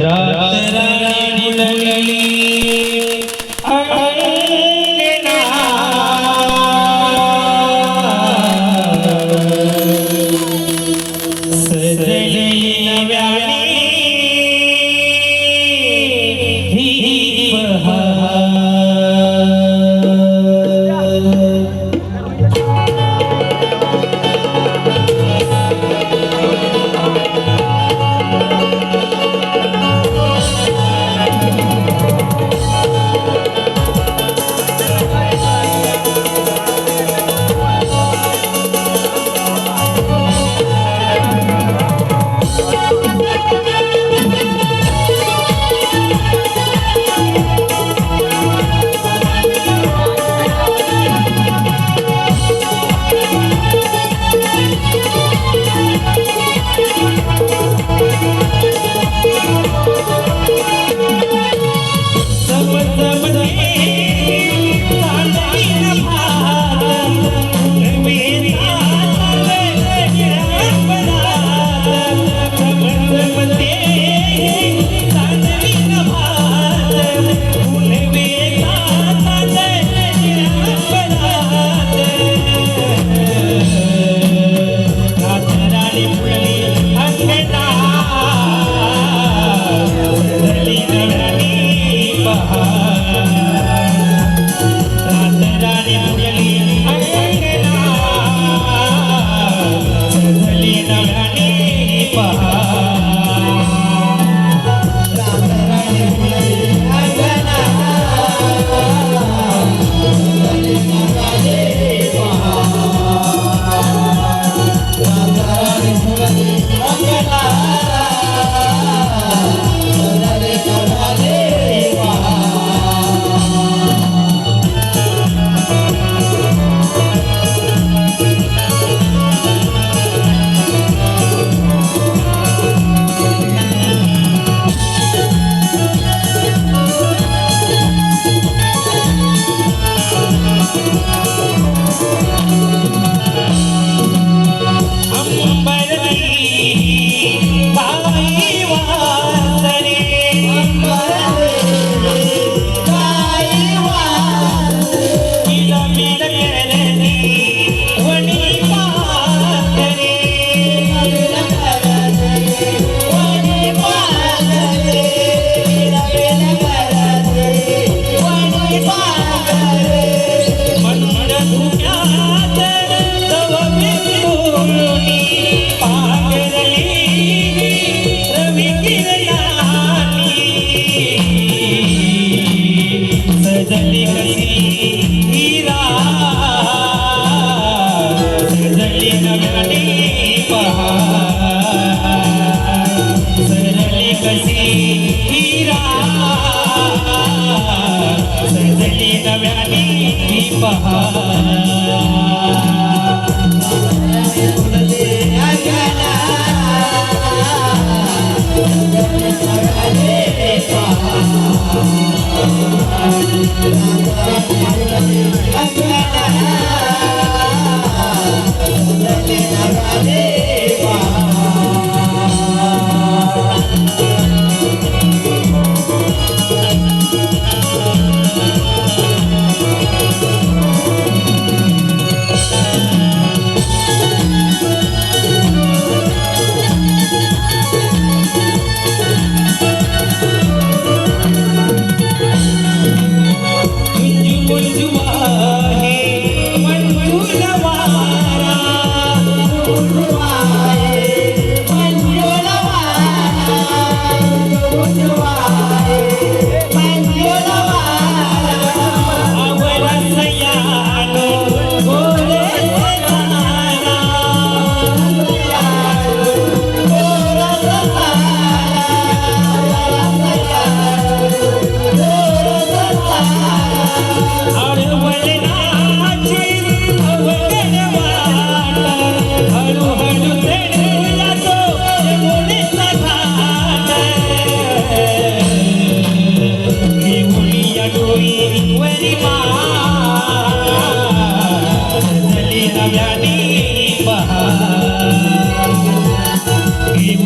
रात राणी मुरली अंगना सजली नव्यानी ही बहार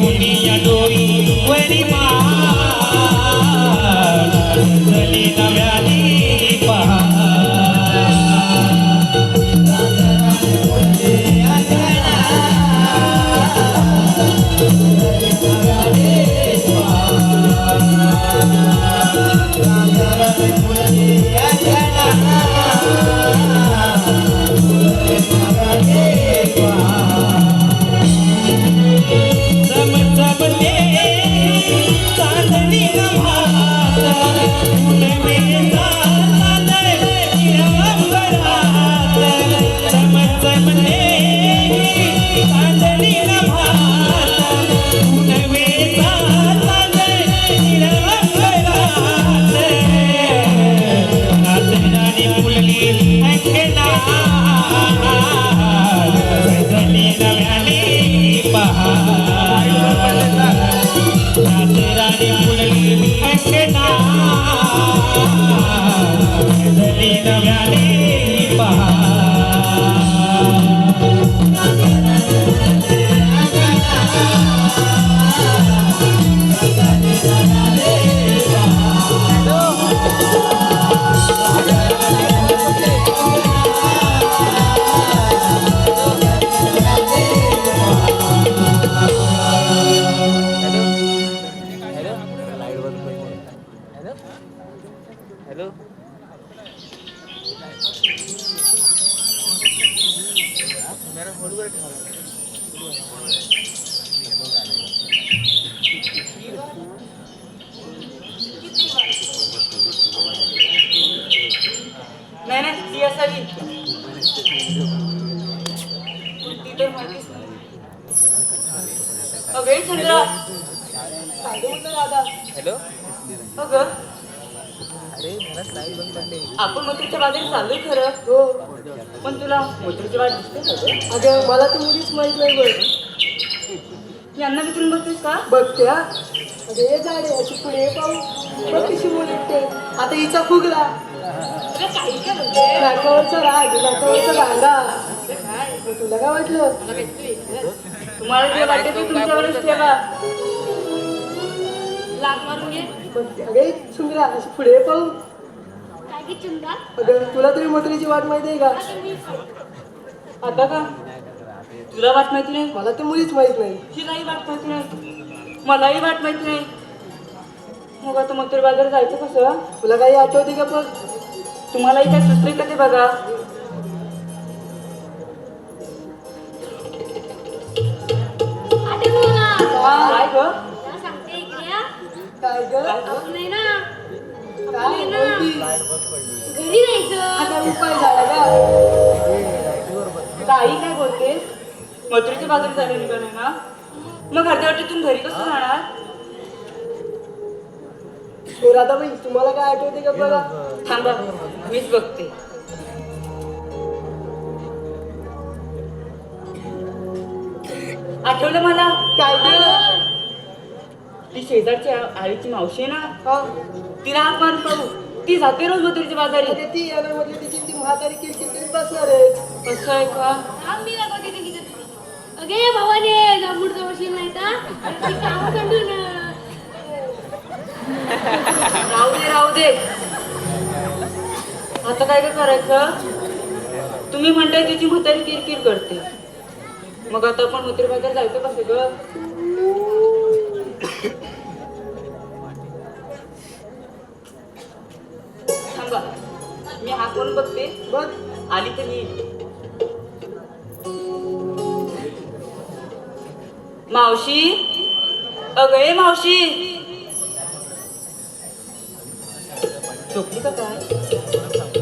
Munia doi, where हॅलो मेरा होल्ड कर नाही नाही ती असावी ती तर माहितीच नाही. अगे चंद्रा काय म्हणतो दादा हॅलो अगं अरे मला स्लाईड बंद पडले आपण मथुरच्या बाजारात चाललोय खरं हो पण तुला मथुरची वाट दिसते का ग? अगं मला तर मुलीच माहित नाही बघ यांना विचारून बघतेस का बघते हा अगे झाडे अशी पुढे पाहू बघ कशी बोलते आता हिचा फुगला काही काय म्हणते नाकावरचा राग नाकावरचा रागा काय तुला काय वाटलं तुम्हाला जे वाटते ते तुमच्यावरच ठेवा लाग मारून घे अगे सुंदरा अशी पुढे पाहू काय की चंदा अगं तुला तरी मथुरेची वाट माहिती आहे का आता का तुला वाट माहिती नाही मला तर मुलीच माहित नाही तिलाही वाट माहिती नाही मलाही वाट माहिती नाही मग आता मथुरे बाजार जायचं कसं तुला काही आठवते का पण तुम्हालाही काय सुचले का ते बघा आठवलं मला काय ग त्याला सांगते इकडे या. काय ग आपण नाही ना काय बोलती? घरी जायचं हा काय उपाय झाला का काही काय बोलते मथुरेच्या बाजार झाले निघाले ना मग अर्ध्या वाटेतून घरी कसं जाणार राधाबाई तुम्हाला काय आठवते का बघा थांबा मीच बघते आठवलं मला काय ती शेजारची आईची मावशी आहे ना तिला हात मारून पाहू ती जाते रोज मथुरेच्या बाजारी ती येणार म्हणजे तिची ती म्हातारी किरकिर बसणार आहे असं आहे का थांब मी दाखवते ते किती अगे भावाने जांभूडचा वशील नाही तर काम कंडून राहू दे आता काय करायचं तुम्ही म्हणताय तिची म्हातारी किरकिर करते मग आता आपण मथुरे बाजार जायचं कसं ग थांबा मी हा कोण बघते बघ आली तर मी मावशी अगं मावशी झोपली का काय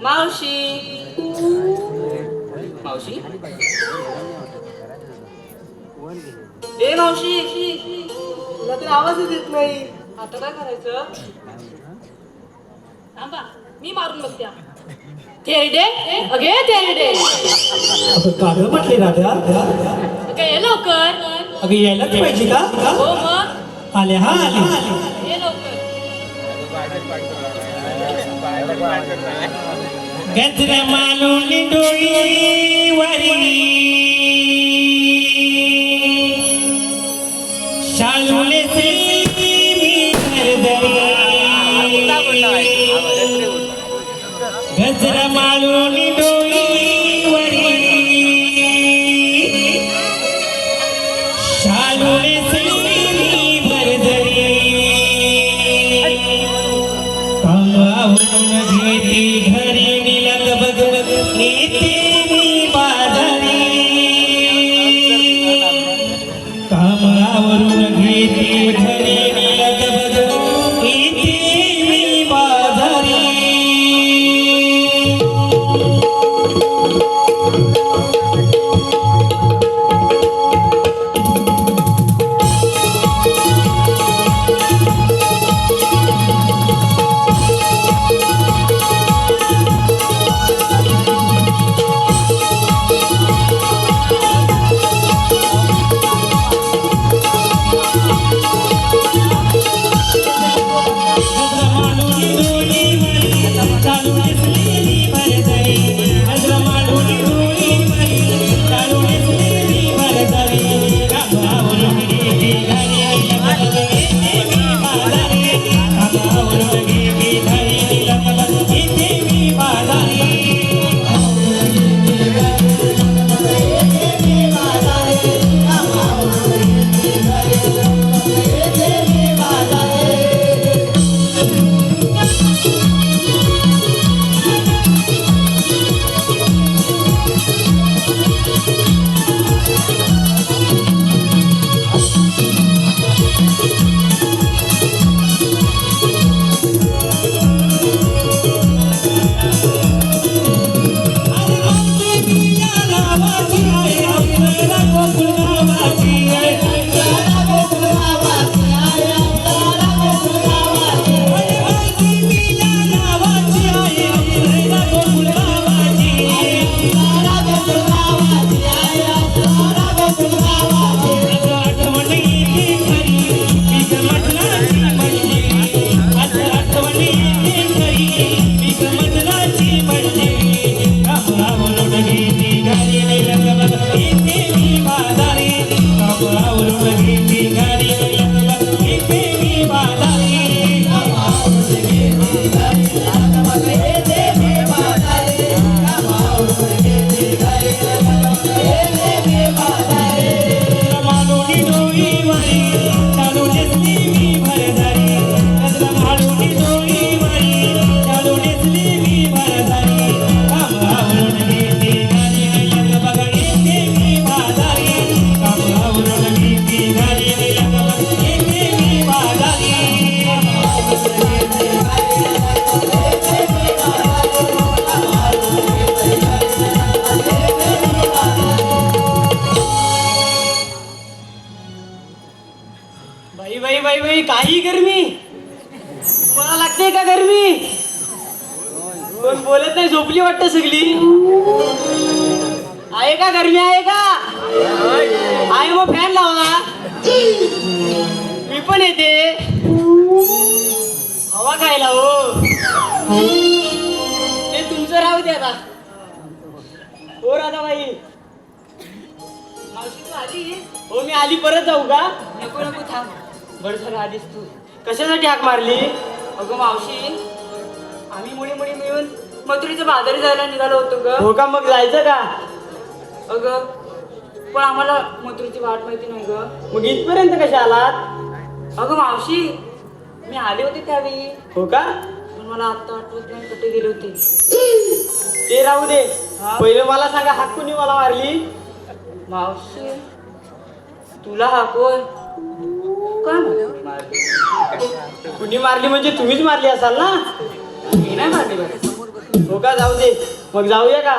मावशी मावशी ए मावशी तुला तर आवाजच येत नाही आता काय करायचं थांबा मी मारून बघते थेरडे अगे थेरडे असं कागद म्हटले राधा अगे ये लवकर अगं यायलाच पाहिजे का हो मग आले हा आले ये लवकर गजरा मालून डोळी वारी शालूले से गजरा मालून डोळी वारी शालूले से भरदरी कामावरून घेते घरी निलत बघ नेते मी बाजारी कामावरून घेते बाई बाई बाई बाई काही गरमी मला लागते का गरमी कोण बोलत नाही झोपली वाटतं सगळी आहे का गरमी आहे का आहे मग फॅन लावा मी पण येते हवा खायला हो ते तुमचं राहू दे आता हो राधाबाई मावशी तू आली हो मी आली परत जाऊ का नको नको थांब बरं झालं आलीस तू कशासाठी हाक मारली अगं मावशी आम्ही मुली मुली मिळून मथुरेच्या बाजारी जायला निघालो होतो ग हो का मग जायचं का अगं पण आम्हाला मथुरेची वाट माहिती नाही ग मग इथपर्यंत कशा आलात अगं मावशी मी आले होते त्यावेळी हो का पण मला आता आठवत नाही कुठे गेले होते ते राहू दे पहिले मला सांगा हाक कुणी मला मारली मावशी तुला हाक होय काय मारली कुणी मारली म्हणजे तुम्हीच मारली असाल ना मी नाही मारली बरं हो का जाऊ दे मग जाऊया का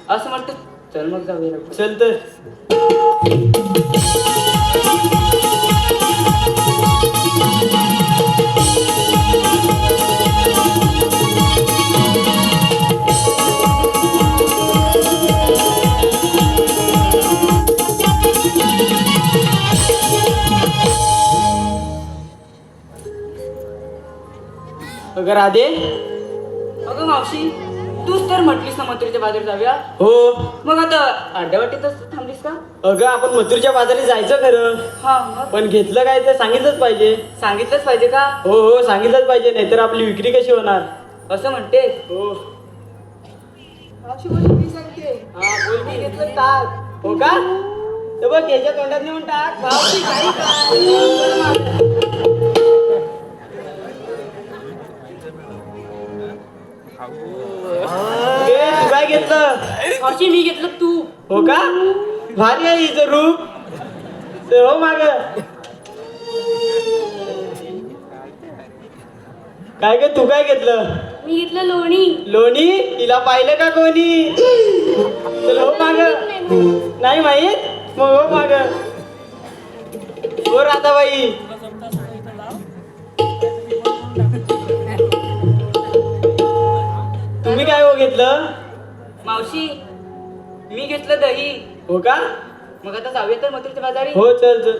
असं म्हणतो चल मग जाऊया चल तर अगं राधे अगं मावशी तूच तर म्हटलीस ना मथुरेच्या बाजारात जाऊया हो मग आता अर्ध्या वाटेतच थांबलीस का अगं आपण मथुरेच्या बाजारात जायचं खरं हा पण घेतलं काय ते सांगितलंच पाहिजे का हो हो सांगितलंच पाहिजे नाहीतर आपली विक्री कशी होणार असं म्हणते हो मावशी बोल मी सांगते हा बोल मी घेतलं टाक हो का तर बघ याच्या तोंडात नेऊन टाक मावशी काही काय तू काय घेतलं मावशी मी घेतलं तू हो का भारी आहे हिचं रूप हो माग काय ग तू काय घेतलं मी घेतलं लोणी लोणी तिला पाहिलं का कोणी चल हो माग नाही माहित मग हो माग हो राधाबाई तुम्ही काय हो घेतलं मावशी मी घेतलं दही हो का मग आता जाऊया तर मथुरेच्या बाजारी हो चल चल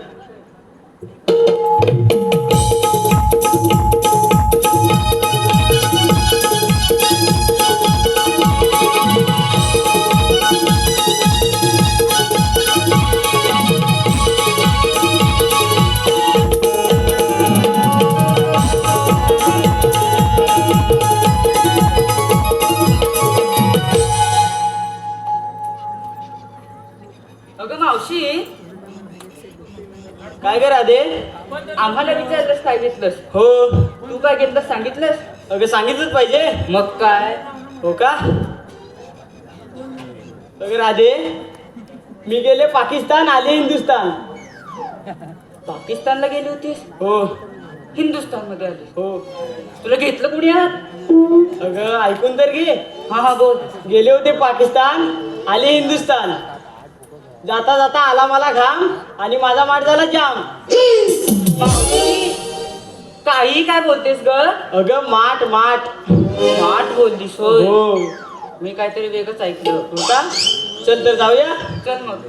मावशी काय ग राधे आम्हाला विचारलंस काय घेतलंस हो तू काय घेतलंस सांगितलंस अगं सांगितलंच पाहिजे मग काय हो का अगं राधे मी गेले पाकिस्तान आले हिंदुस्तान पाकिस्तानला गेली होतीस हो हिंदुस्तान मध्ये आली हो तुला घेतलं कुणी आहात अगं ऐकून तर घे हा हा बोल गेले होते पाकिस्तान आले हिंदुस्तान जाता जाता आला मला घाम आणि माझा माठ झाला जाम काही काय बोलतेस ग अगं माठ माठ माठ बोललीस हो मी काहीतरी वेगळंच ऐकलं हो का चल तर जाऊया चल मग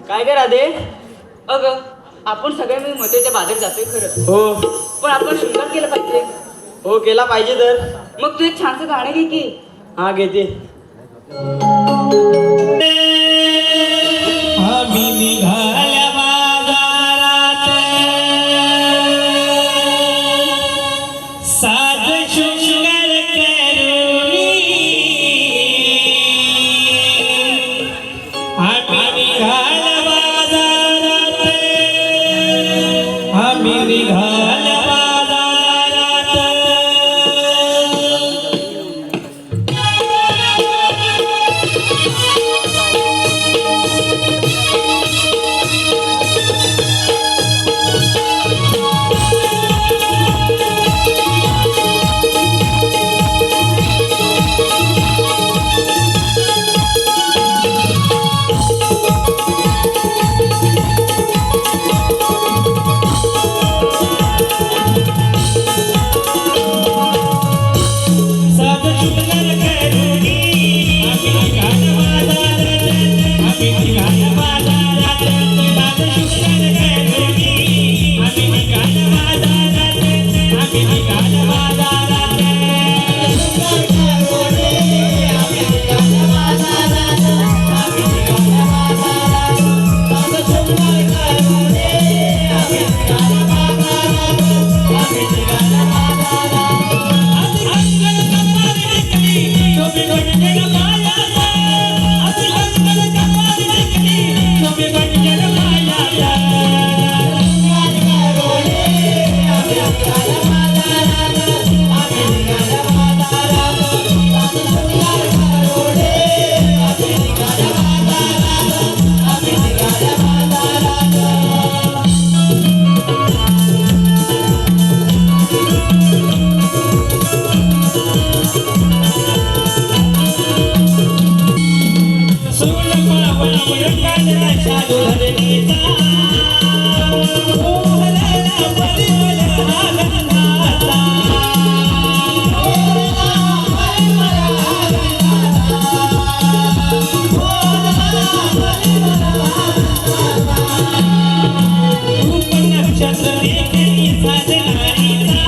काय ग राधे अगं आपण सगळे मी मथुरेच्या बाजारात जातोय खरं हो पण आपण शृंगार केला पाहिजे हो केला पाहिजे तर मग तू एक छानसं गाणं घे की हा घेते आम्ही निघाल्या बाजारात साज शृंगार करूनी आम्ही निघाल्या बाजारात आम्ही निघाल्या बाजारात शालू धरणीचा ओहळला परिमळ हा गंधाचा रूप नक्षत्र देखे साधनारीचा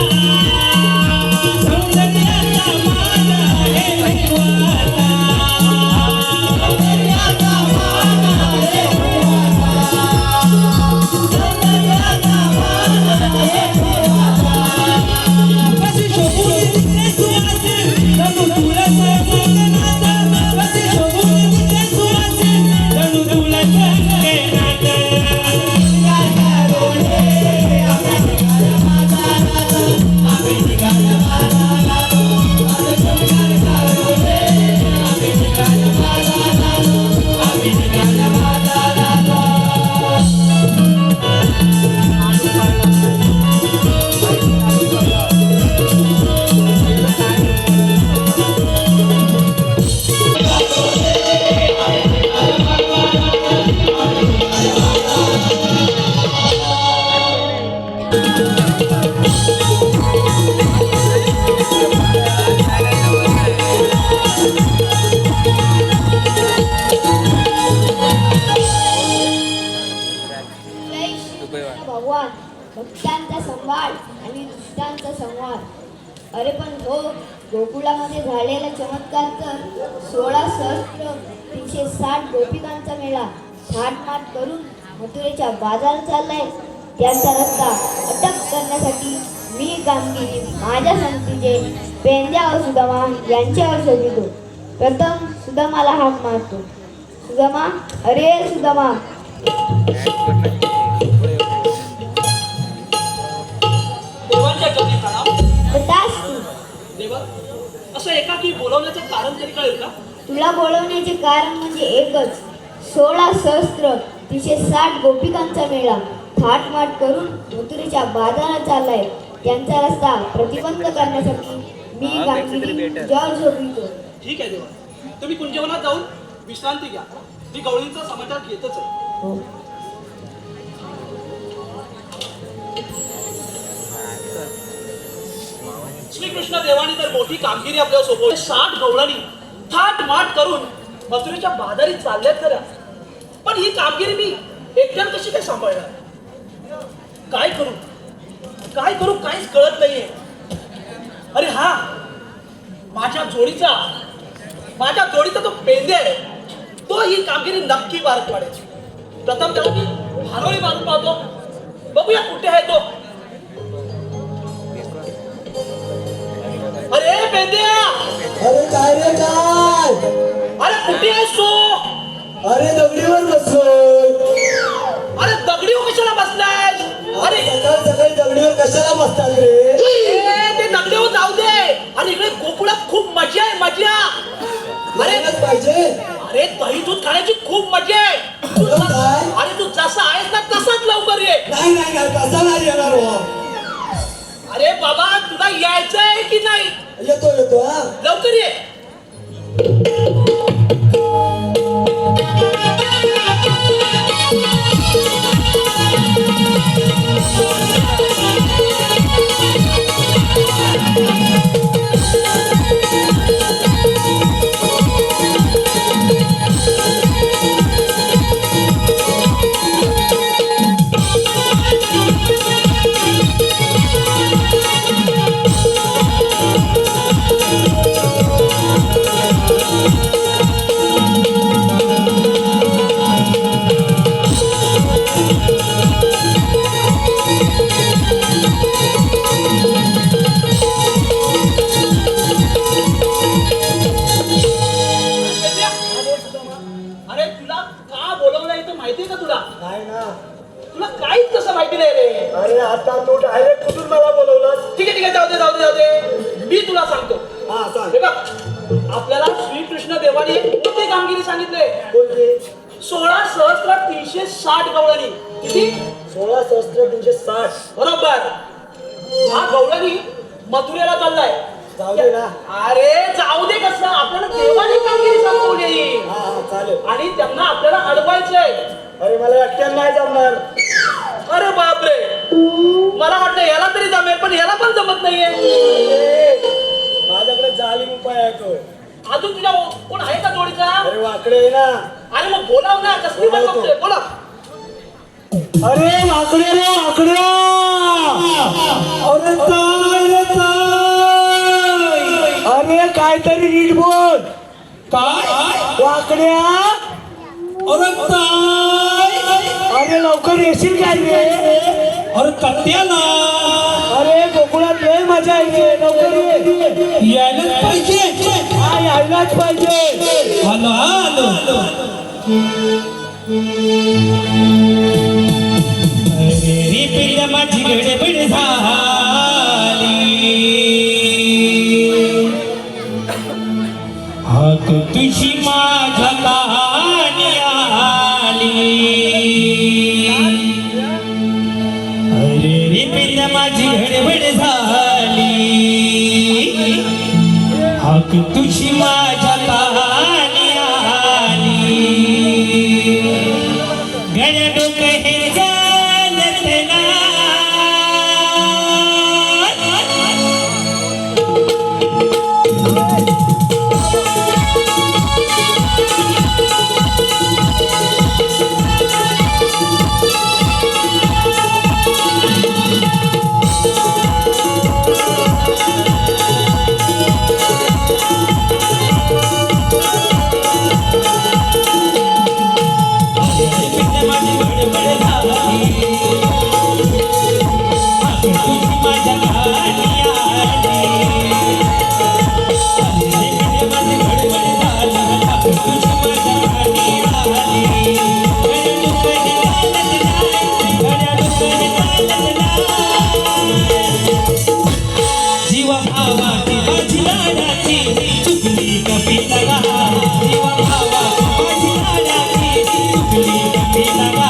सौंदर्याचा मान आहे भैरवाचा सौंदर्याचा मान आहे सौंदर्याचा मान आहे कशी शोभून दिसते सुवासे जणू फुलाचं अंगणात कशी शोभून दिसते सुवासे जणू फुलाचं अंगणात भगवान भक्तांचा संवाद आणि दुष्टांचा संवाद. अरे पण हो, गोकुळामध्ये झालेला चमत्कार तर 16 सहस्त्र 360 गोपिकांचा मेळा थाटमाट करून मथुरेच्या बाजारात चाललाय. त्यांचा रस्ता अटक करण्यासाठी मी कामगिरी माझ्या संगतीचे पेंद्या व सुदामा यांच्यावर शोधितो. प्रथम सुदामाला हाक मारतो. सुदामा, अरे सुदामा. देवांच्या चरणी प्रणाम. तथास्तु. देवा, असं एकाकी बोलवण्याचं कारण तरी कळेल का? तुला बोलवण्याचे कारण म्हणजे एकच. 16 सहस्त्र 360 गोपिकांचा मेळा थाटमाट करून मथुरेच्या बाजारात चाललाय. त्यांचा रस्ता प्रतिबंध करण्यासाठी मी कामगिरी जॉर्ज शोधितो. ठीक आहे देवा, तुम्ही कुंजवनात जाऊन विश्रांती घ्या. मी गवळींचा समाचार घेतच आहे. हो. श्रीकृष्ण देवाने तर मोठी कामगिरी आपल्याला सोपवली. 60 गवळणी थाट माट करून मथुरेच्या बाजारीत चालल्यात खऱ्या, पण ही कामगिरी मी एकट्यानं कशी काय सांभाळणार? काय करू काहीच कळत नाहीये. अरे हा, माझ्या जोडीचा तो पेंदे आहे, तो ही कामगिरी नक्की पार पाडेल. प्रथम त्याला मी हारोळी मारून पाहतो, बघूया कुठे आहे तो. अरे पेंद्या, अरे काय रे काय? अरे कुठे आहेस तू? अरे दगडीवर बसलोय. अरे दगडी कशाला बसलाय? अरे सकाळी दगडीवर कशाला बसतात रे? ते दगडीवर जाऊ दे. अरे इकडे गोकुळात खूप मजा आहे, मजा. अरे यायलाच पाहिजे. अरे दही दूध खाण्याची खूप मजा आहे. काय? अरे तू जसा आहेस ना तसाच लवकर ये. नाही कसा नाही येणार हो? अरे बाबा, तुला यायचंय की नाही? येतो हा. लवकर ये. आपल्याला श्रीकृष्ण देवाने कोणती कामगिरी सांगितले? 16 सहस्त्र 360 गवळणी. किती? 16 सहस्त्र 360. बरोबर. हा गवळणी मथुरेला चाललाय. जाऊ दे ना. अरे जाऊ दे कसं, आपल्याला देवाने कामगिरी सांगवली चालेल. आणि त्यांना आपल्याला अडवायचंय. अरे मला एकट्याला नाही जमणार. अरे बापरे, मला वाटलं याला तरी जमेल, पण याला पण जमत नाहीये. अरे, माझ्याकडे जालिम उपाय आहे तो. अजून तुझ्या कोण आहे का जोडीचा? अरे वाकडे आहे ना. अरे मग बोलाव ना, कसली पण बघतोय, बोला. अरे वाकडे रे वाकड्या. अरे ताई, अरे काहीतरी नीट बोल. काय वाकड्या. अरे ताई, अरे लवकर येशील काय रे. अरे कट्याला अरे गोकुळात लय मजा येते, लवकर ये. यायलाच पाहिजे. हा यायलाच पाहिजे. आलो आलो. अरे रे पिल्ला माझी गडबड झाली. हाक तुझी माझ्या कहाणी आली. अरे रे पिल्ला माझी गडबड झाली. हाक तुझी माझ्या कहाणी आली. गड्या डोकं हे चालत नाही. जीवा भावाची माझी लाडाची चुकली कपी लगा. जीवा भावाची माझी लाडाची चुकली कपी लगा.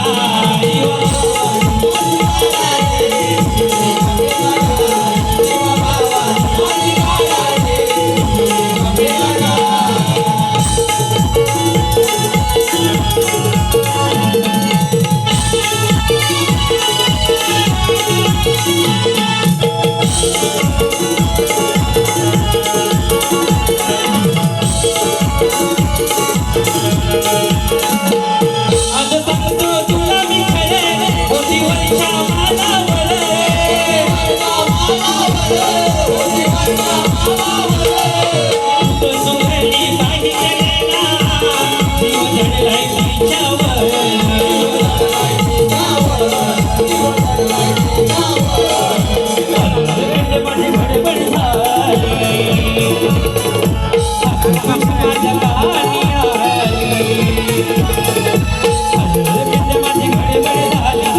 आज सांगतो तुला मी खरे होती वर्षा मालावर. तो सुंदरी बाई जगना जीव जडलाय तिच्यावर. माझी भडबड झाली. माझ्या कहाणी आली. माझी गडबड झाली.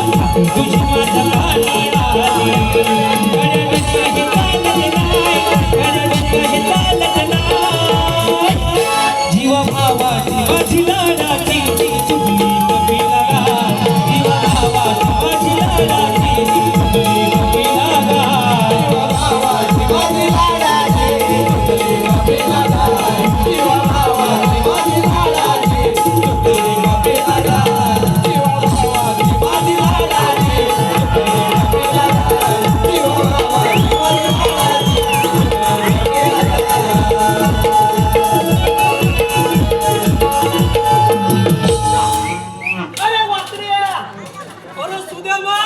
तुझी माझ्या कहाणी आली. गडबड काही चालत नाही. गडबड काही चालत नाही. जीवा भावाची माझी लाडाची चुकली कपी लगा. जीवा भावाची माझी लाडाची चुकली कपी लगा. जीवा भावाची माझी लाडाची चुकली कपी लगा. जीवा भावाची माझी लाडाची चुकली कपी लगा. जीवा भावाची माझी लाडाची चुकली कपी लगा. जीवा भावाची माझी लाडाची चुकली अरे वासरे, अरे सुदेवा,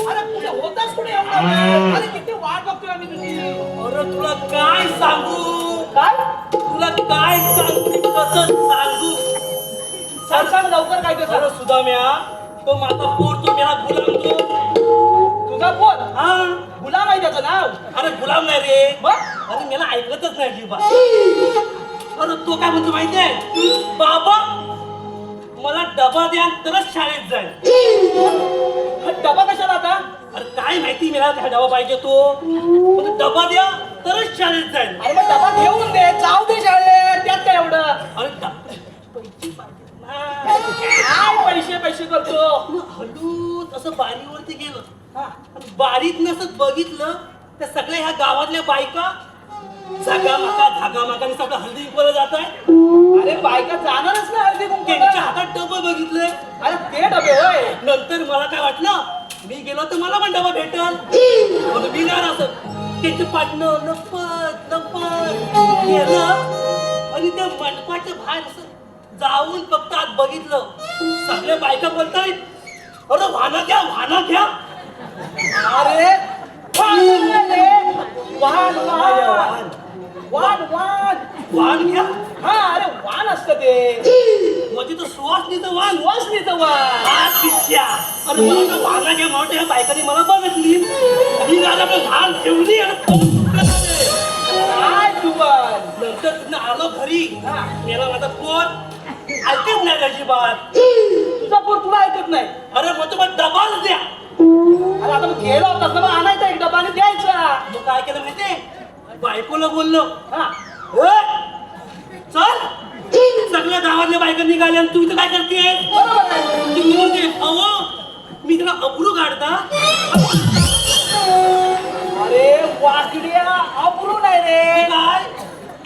अरे कुठे होतास, कुठे एवढा वेळ? अरे किती वाट बघतोय आम्ही तुझी. अरे तुला काय सांगू, काय तुला काय सांगू, कसं सांगू. सांग सांग लवकर, काय ते अरे सुदाम्या, तो माझा पोर, तो मेरा गुलाम तो. तुझा फोन हा, गुलाम आहे त्याचं नाव. अरे गुलाम नाही रे. मग अरे मला ऐकतच नाही अजिबात. अरे तो काय म्हणतो माहितीये, बाबा मला डबा द्या तरच शाळेत जाईल. हा डबा कशाला आता? अरे काय माहिती मला काय डबा पाहिजे तो, पण डबा द्या तरच शाळेत जाईल. अरे मग डबा घेऊन दे, जाऊ दे शाळेत, त्यात काय एवढं. अरे पैसे पाहिजे ना. काय पैसे पैसे करतो. हळूच असं बारीवरती गेलं. आणि बारीत नसत बघितलं त्या सगळ्या ह्या गावातल्या बायका जागा माकाने सगळं हल्दी कुंकवाला जात आहे. अरे बायका जाणारच ना हळदी त्यांच्या कुंकवाला. हातात डबं बघितलंय. अरे ते डबे होय. नंतर मला काय वाटलं, मी गेलो तर मला पण डबा भेटल म्हणून मी नाही असं त्यांचे पाटणं लपत गेलं आणि त्या मंडपाच्या बाहेर असं जाऊन फक्त आत बघितलं. सगळ्या बायका बोलतायत, अरे वाहना घ्या. अरे वाहन वाहन वाहन वाहन वाहन घ्या हा अरे वाहन असतं ते म्हणजे तो सुवासनीचं वाहन. वसनीचं वाहन. हा, पिच्छा. अरे मला तर वाहना घ्या म्हणून या बायकांनी मला बघितली. मी गाडा पण वाहन ठेवली आणि पळून गेले. काय तू पण नंतर तिथं आलो घरी. हा. मेला माझा पोर ऐकत नाही अजिबात. तुझा पोर तुला ऐकत नाही. अरे मग तुम्हाला डबाच द्या. अरे आता मग गेलो होतास ना मग आणायचा एक डबा आणि द्यायचा. मग काय केलं माहितीये, बायकोला बोललो, हा "ए, चल सगळ्या गावातल्या बायका निघाल्या आणि तू इथं काय करतेय?" बरोबर आहे. ती म्हणते, "अहो मी तिला अब्रू काढता." अरे वाकड्या अब्रू नाही रे काय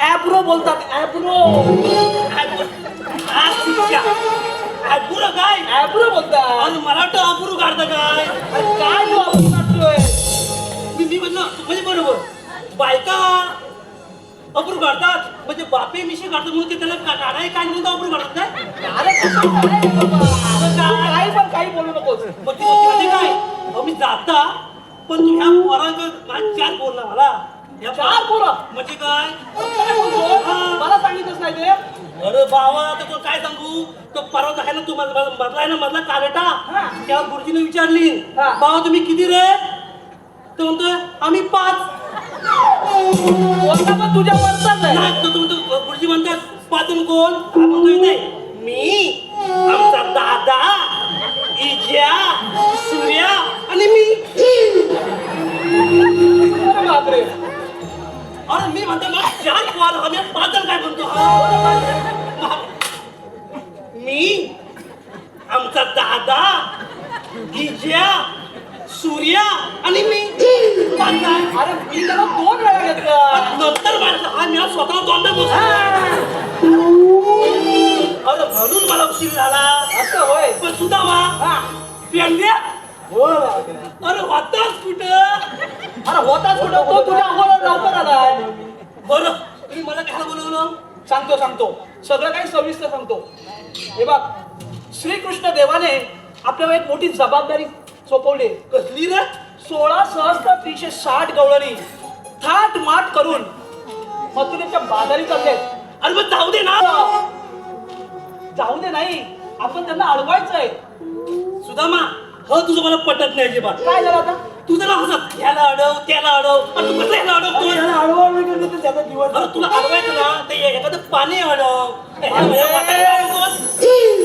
ॲब्रो बोलतात ॲब्रो अब्रू काय ॲब्रो बोलतात. आणि मला वाटतं अब्रू काढता काय. अरे काय तू अब्रू काढतोय. मी म्हणलं म्हणजे बरोबर बायका अब्रू काढतात म्हणजे बापे मिशी काढतात म्हणून ते त्याला काढाय काय म्हणून अब्रू काढतात काय. अरे कसं काय बाबा. तू काही पण काही बोलू नकोस. मग ती म्हणते म्हणजे काय, अहो मी जाता पण तू ह्या पोरांना चार बोलला मला. ह्या चार पोरं? म्हणजे काय. काय बोलतो मला सांगितलंच नाही ते. अरे बाबा आता तुला काय सांगू, तो परवा आहे ना तू मधला आहे ना मधला कारेटा, हा. त्या गुरुजीने विचारली, हा. बाबा तुम्ही किती रे. तो म्हणतोय आम्ही 5. बोलता पण तुझ्या वरचाच आहे. नाही, तो म्हणतो गुरुजी म्हणतात 5 कोण. हा म्हणतोय नाही मी, आमचा दादा, इजा, सूर्या आणि मी. अरे बापरे. अरे मी म्हणतो मला 4 पोरं, आम्ही 5 जण काय म्हणतो. हा. मी, आमचा दादा, इजा, सूर्या आणि मी. 5 काय. अरे मी त्याला 2 वेळा घेतलं. नंतर माझा हा मी स्वतः दोनदा बसलो. अरे म्हणून मला उशीर झाला. असं होय. पण सुदामा हा पेंड्या बोल. अरे होताच कुठं. अरे होताच कुठं तो तुझ्या अगोदर लवकर आलाय. बरं तुम्ही मला काय बोलवलं. सांगतो सगळं काही सविस्तर सांगतो. हे बघ श्रीकृष्ण देवाने आपल्यावर एक मोठी जबाबदारी सोपवली. कसली रे. 16,360 गवळणी थाट माट करून मथुरेच्या बाजारी चाललेत. अरे मग जाऊ दे ना. जाऊ दे नाही आपण त्यांना अडवायचंय. सुदामा हो तुझं मला पटत नाही अजिबात. काय झालं आता. तू त्याला हसत ह्याला अडव त्याला अडव आणि तू कसं ह्याला अडवतो. त्याचा दिवस अरे तुला अडवायचं ना ते एखादं पाणी अडव.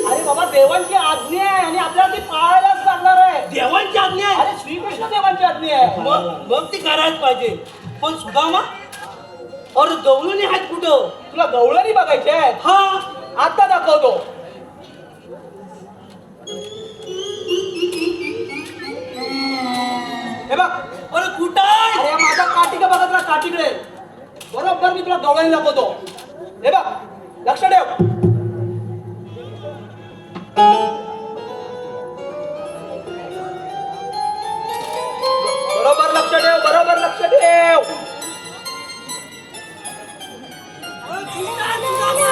अरे बाबा देवांची आज्ञा आहे आणि आपल्याला ती पाळायलाच लागणार आहे. देवांची आज्ञा आहे. अरे श्रीकृष्ण देवांची आज्ञा आहे. मग ती करायच पाहिजे. पण सुदामा अरे गवळणी आहेत कुठं. तुला गवळणी बघायची आहेत. हा आता दाखवतो. हे बघ अरे कुठं आहे? अरे माझा काटिका बघा तुला काटिकडे बरोबर मी तुला गवळणी दाखवतो. हे बघ लक्ष ठेव. बरोबर लक्ष ठेव. बरोबर लक्ष ठेव. अरे कुठं आहे सुदामा?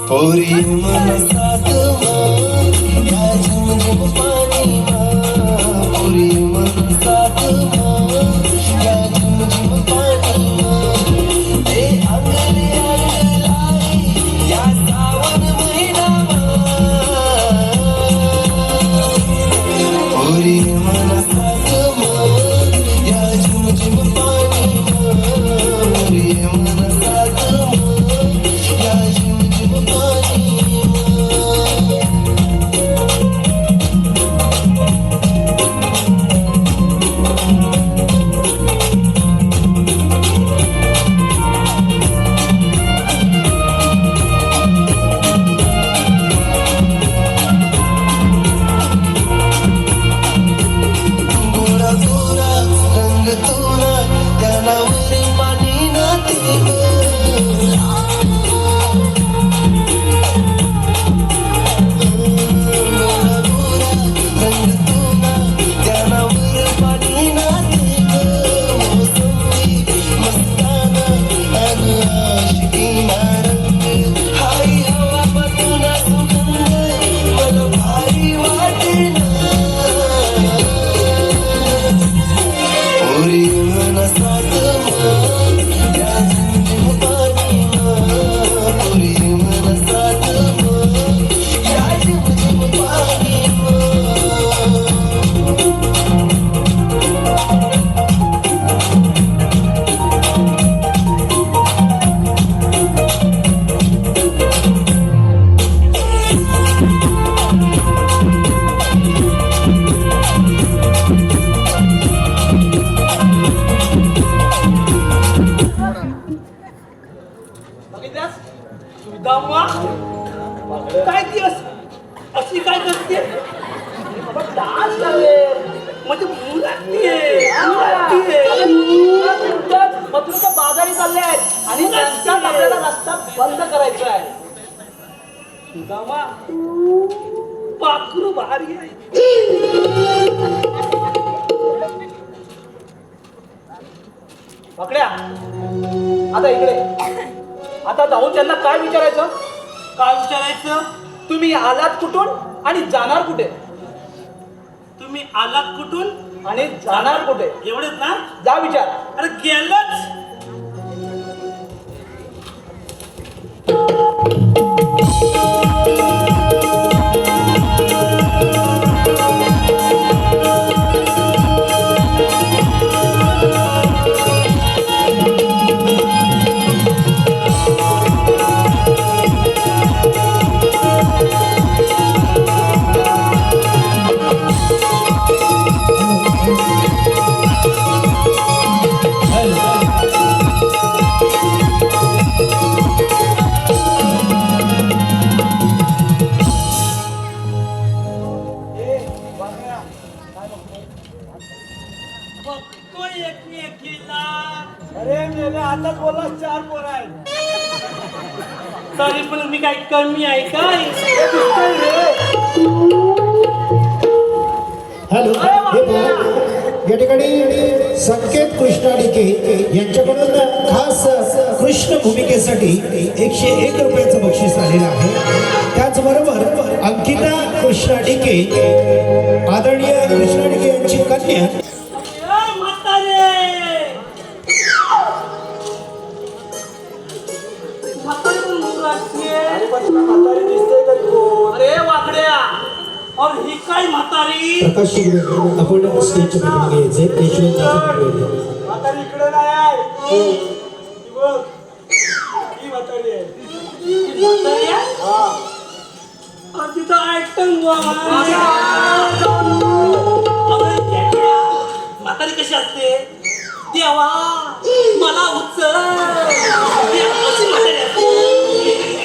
पोरी मनसात या झिमझिम पाणी पोरी मनसात या झिमझिम पाणी ते अंगले अंगलाई या सावन महिना पोरी मनसात या झिमझिम पाणी पोरी मनसात बघितल्यास सुदामा काय ती अशी काय करते डान्स करे म्हणजे मुलांती मथुरेच्या बाजारी चालले आहेत आणि त्यांच्यात आपल्याला रस्ता बंद करायचा आहे. सुदामा पाखरू भारी आहे. पकड्या आता इकडे. आता जाऊन त्यांना काय विचारायचं? काय विचारायचं? तुम्ही आलात कुठून आणि जाणार कुठे? तुम्ही आलात कुठून आणि जाणार कुठे? एवढेच ना? जा विचार. अरे गेलच. बघतोय एकमेकीला. अरे मेले आताच बोलला 4 पोरं आहेत. तरी पण मी काय कमी आहे काय? हॅलो हे पहा, या ठिकाणी संकेत कृष्णा डिके यांच्याकडून खास कृष्ण भूमिकेसाठी 101 रुपयाचं बक्षीस आलेलं आहे. त्याचबरोबर अंकिता कृष्णा डिके आदरणीय कृष्णा डिके यांची कन्या ए, म्हातारे! म्हातारी पण मुलाची आहे. म्हातारी दिसते का कोण? अरे वाकड्या और ही काय म्हातारी? प्रकाश शिंदे आपण स्टेजच्या पाठीमागे यायचे यशवंत म्हातारी इकडे नाही आहे. ती बघ. ही म्हातारी आहे. म्हातारी आहे? हा. और तिथं आयटम म्हातारी कशी असते? देवा मला उचल. अशी म्हातारी असते.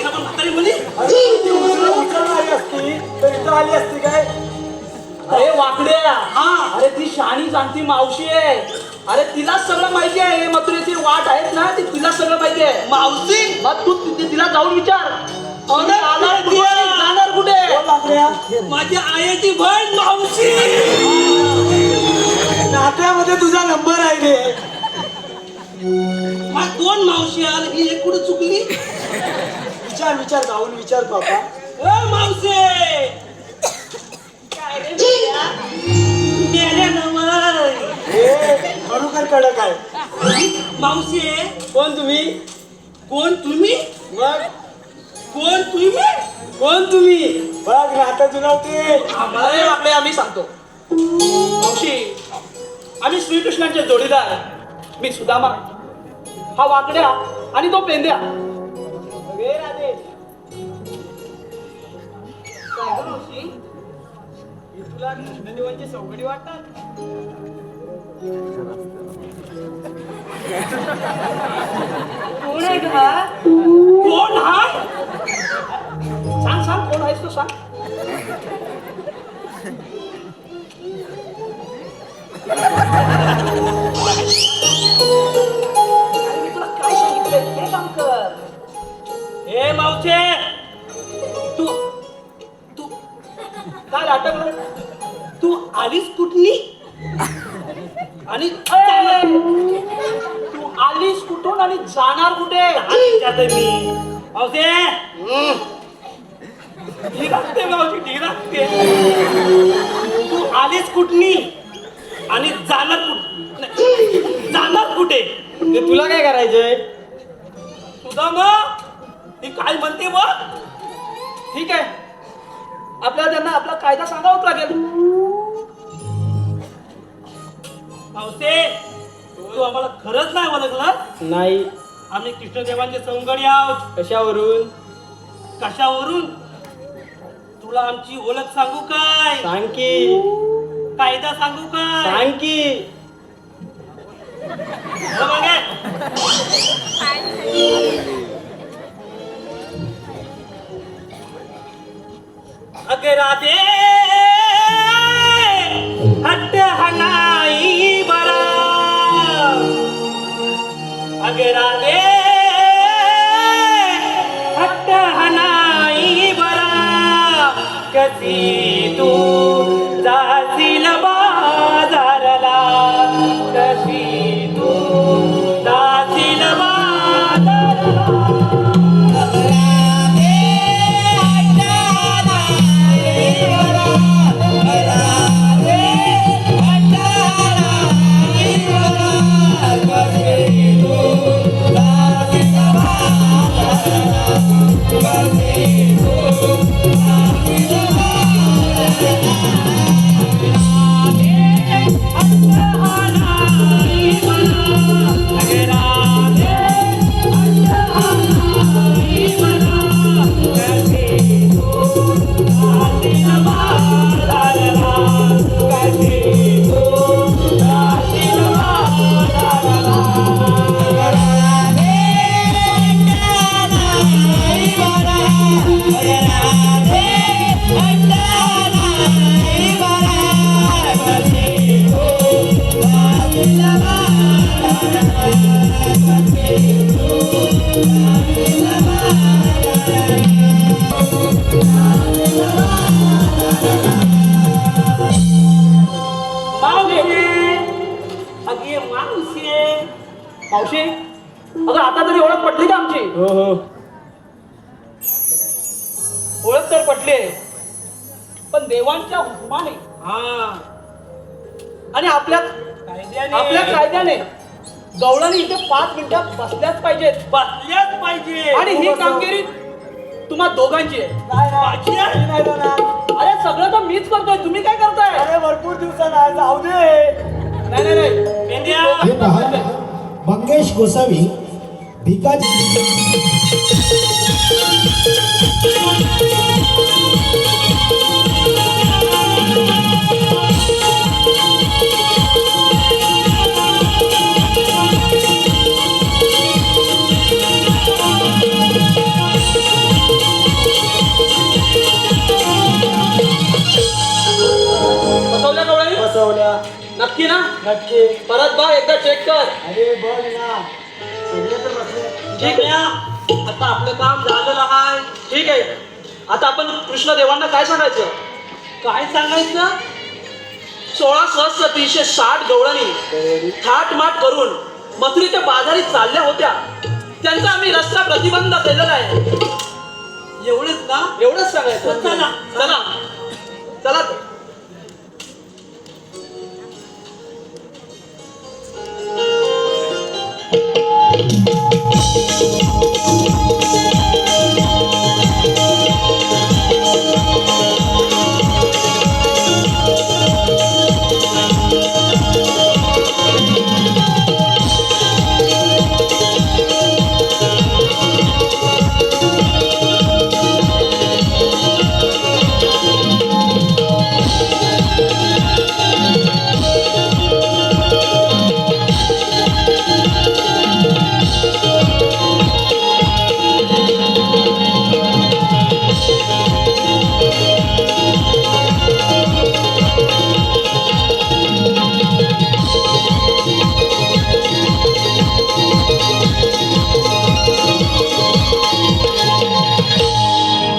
आपण म्हातारी म्हणे अरे ती उचलणारी असती तर इथं आली असती काय? अरे वाकड्या. अरे ती शाणी जाणती मावशी आहे. अरे तिला सगळं माहिती आहे. मथुरेची वाट आहेत ना ती तिला सगळं माहिती आहे. मावशी मग तू तिला जाऊन विचार. तुम्ही आलात कुठे आणि जाणार कुठे? कोण लागल्या? माझ्या आईची बहीण मावशी. नात्यामध्ये तुझा नंबर आहे रे. माझ 2 मावशी आल ही एक कुठं चुकली? विचार जाऊन विचार बाबा. ओ मावशी काय रे मेल्या? मेल्या नवय. हे खरोखर कडक आहे. मावशी कोण तुम्ही? कोण तुम्ही? मग कोण तुम्ही? कोण तुम्ही? बघ नातं जुळवते. अरे वाकडे आम्ही सांगतो. मावशी आम्ही श्रीकृष्णांचे जोडीदार. मी सुदामा, हा वाकड्या आणि तो पेंद्या. वे राधे. काय गं मावशी? ही तुला कृष्णदेवांची सौकडी वाटतात? कोण आहे का? कोण हा? सांग सांग कोण आहेस तो सांग. अरे मी तुला काय सांगितलं ते काम कर. ए मावशे तू तू काय अटकलं? तू आलीस कुठली? आणि तू आलीस कुठून आणि जाणार कुठे? मी मावशे ठीक असते मावशी ठीक असते. तू आलीस कुठली आणि जाणार कुठे? ते तुला काय करायचंय? सुदामा ही काय म्हणते बघ. ठीक आहे, आपल्याला त्यांना आपला कायदा सांगावाच लागेल. मावशे तू आम्हाला खरंच नाही ओळखलं? नाही. आम्ही कृष्णदेवांचे सौंगडी आहोत. कशावरून? कशावरून? तुला आमची ओळख सांगू काय? सांग की. कायदा सांगू काय? सांग की. हो मागे. राधे हट्ट हनाई बरा अग राधे हट्ट हनाई बरा कशी तू जाशील बाजारला कशी तू जाशील बाजारला मावशी अगं आता तरी ओळख पटली का आमची हो हो ओळख तर पटली पण देवांच्या हुकमाने आणि आपल्या कायद्याने गवळणी इथे 5 मिनिटात बसल्याच पाहिजेत आणि ही कामगिरी तुम्हा दोघांची आहे अरे सगळं तर मीच करतोय तुम्ही काय करताय अरे भरपूर दिवसांना जाऊ दे नाही हे पहा मंगेश गोसावी भिकाजी बसवल्या गवळणी बसवल्या नक्की ना नक्की परत बघ एकदा चेक कर अरे बघ ना सगळे तर बसले ठीक आहे आता आपलं काम झालेलं आहे ठीक आहे आता आपण कृष्णदेवांना काय सांगायचं काय सांगायचं 16 सहस्र 360 गवळणी थाटमाट करून मथुरेच्या बाजारी चालल्या होत्या त्यांचा आम्ही रस्ता प्रतिबंध केलेला आहे एवढंच ना एवढंच सांगायचं चला चला चला